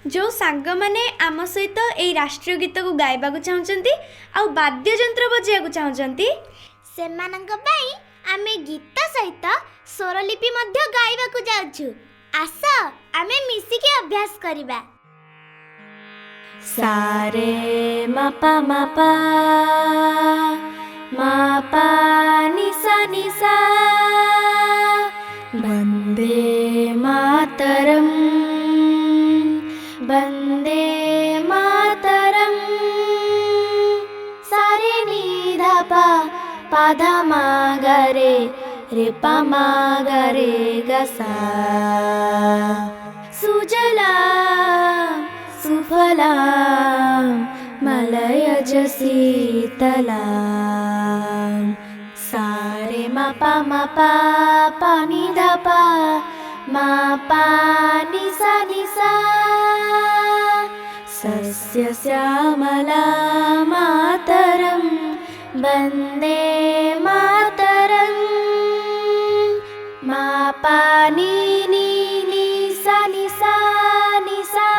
जो सांग मैंने आम सहित यही राष्ट्रीय गीत को गायबा चाहते आउ वाद्य यंत्र बजाइक चाहते सेमानंक पई आमे गीत सहित स्वरलिपि मध्य गाइबा को जाउछु। आस आमे मिसिके अभ्यास करिबा। सारे मपा मपा मपा निसा निसा वन्दे मातरम वन्दे मातरम सारे निधा पा पाधा मागरे रे पा मागरे गसा सुजला सुफला मलयज शीतला सारे मपा मपा पानी धपा मपा निसा निसा सस्य श्यामला मातरं वन्दे मातरं मपा नी नी निसा निसा निसा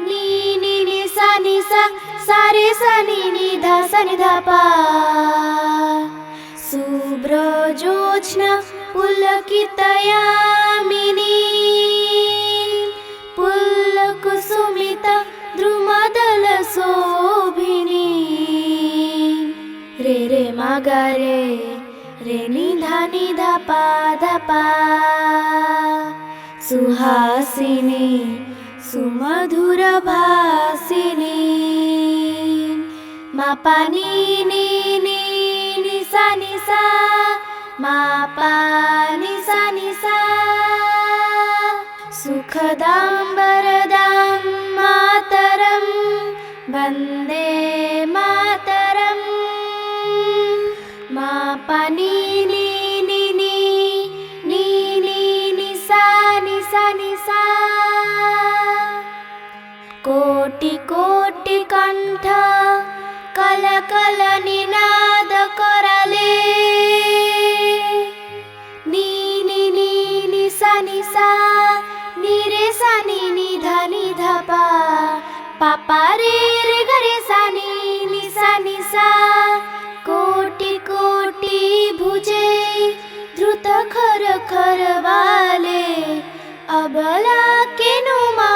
नी नी निसा निसा सारे सनि निधा सनि धपा शुभ्र ज्योत्स्ना पुलकितयामिनी पुल्लकुसुमित द्रुमदल शोभिनी रे रे मागा रे निधा निधा पा धपा सुहासिनी सुमधुर भासिनी मापा नी नी नी निसा निसा मापा निसा निसा सुखदां वरदां मातरं वन्दे मातरं मापा नी नी नी नी नी नी निसा निसा निसा कोटि कोटि कंठ कल कल निनाद कराले नी नी नी निसा निसा नी रे सा नी निधा निधा पा पापा रे रे गरे सा नी निसा निसा कोटि कोटि भुजे द्रुत खर खर वाले अबला के नुमा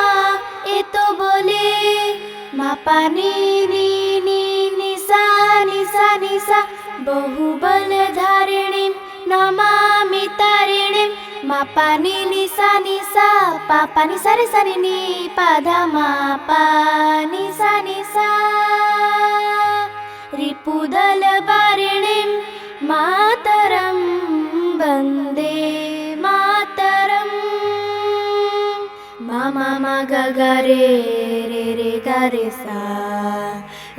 ए तो बोले मापा नी नी नी निसा निसा निसा बहुबल धारिणीं नमामि तारिणीं मापा नी निसा निसा पापा निसा रे सा नी नी पाधा मापा निसा निसा रिपुदल वारिणीं मातरं वन्दे मातरं मामा मा गा गा रे गा रे सा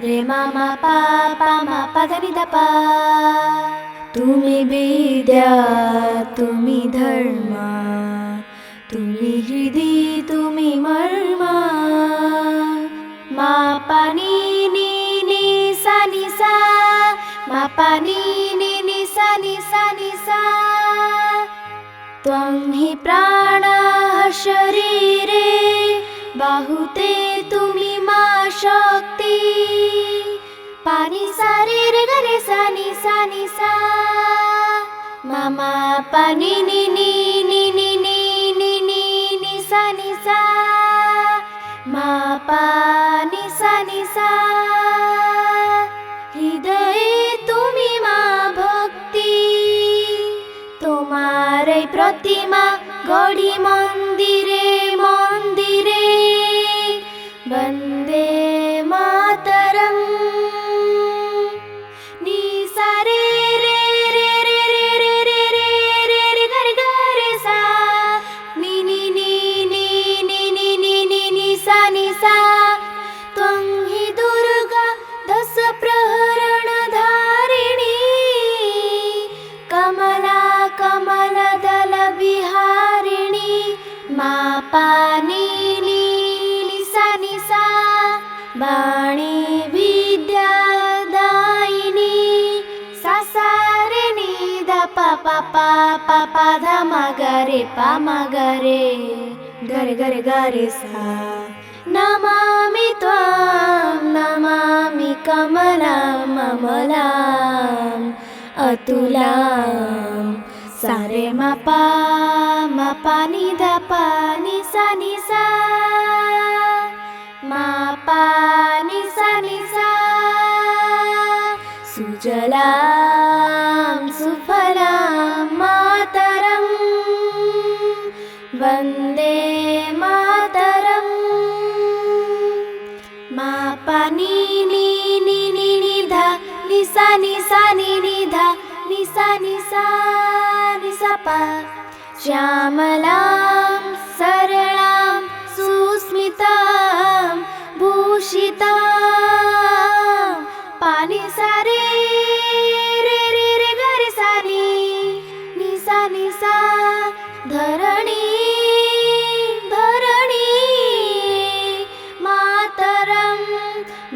रे मामा पा मा पा धा नि धा पा तुम्ही विद्या तुम्ही धर्म तुम्ही हृदय तुम्ही मर्म मापा नी नी नी सा नि सा मापा नी नी नी सा नि सा नि सा त्वं हि प्राणः शरीरे बाहुते तुम्ही मा शक्ति पानी सारे रे गरे सा नि सा मामा पानी नी नी नी नी नी नी नी नी सा मा पानी सा हृदय तुम्ही मा भक्ति तुम्हारे प्रतिमा गढ़ी मंदिरे मंदिरे वन्दे मातरं निसा रे रे रे रे रे रे रे रे रे गरे गरे सा नी नी नी नी नी नी नी नी निसा निसा त्वं हि दुर्गा दश प्रहरण धारिणी कमला कमलदल विहारिणी मापा नी नी निसा निसा वाणी विद्या दायिनी सा सा रे नि धा पा पा पा पा पा धा मा गा रे गरे गरे गरे सा नमामि त्वां नमामि कमलाम् अमलाम् अतुलाम् सारे मा पा नि ध पा नि सा मा पा नि सा सुजलां सुफलां मातरं वन्दे मातरं मा पा नि ध नि सा नि ध नि सा पा श्यामलां सरलां सुस्मितां भूषितां पानि सा रे रे रे रे गरे सा नि सा धरणी मातरं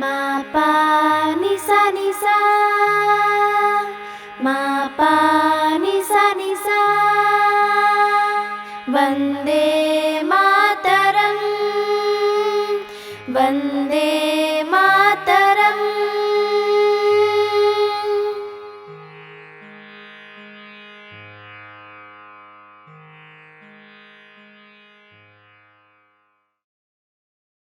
मा पा नि सा मा पा नि सा वन्दे मातरं वन्दे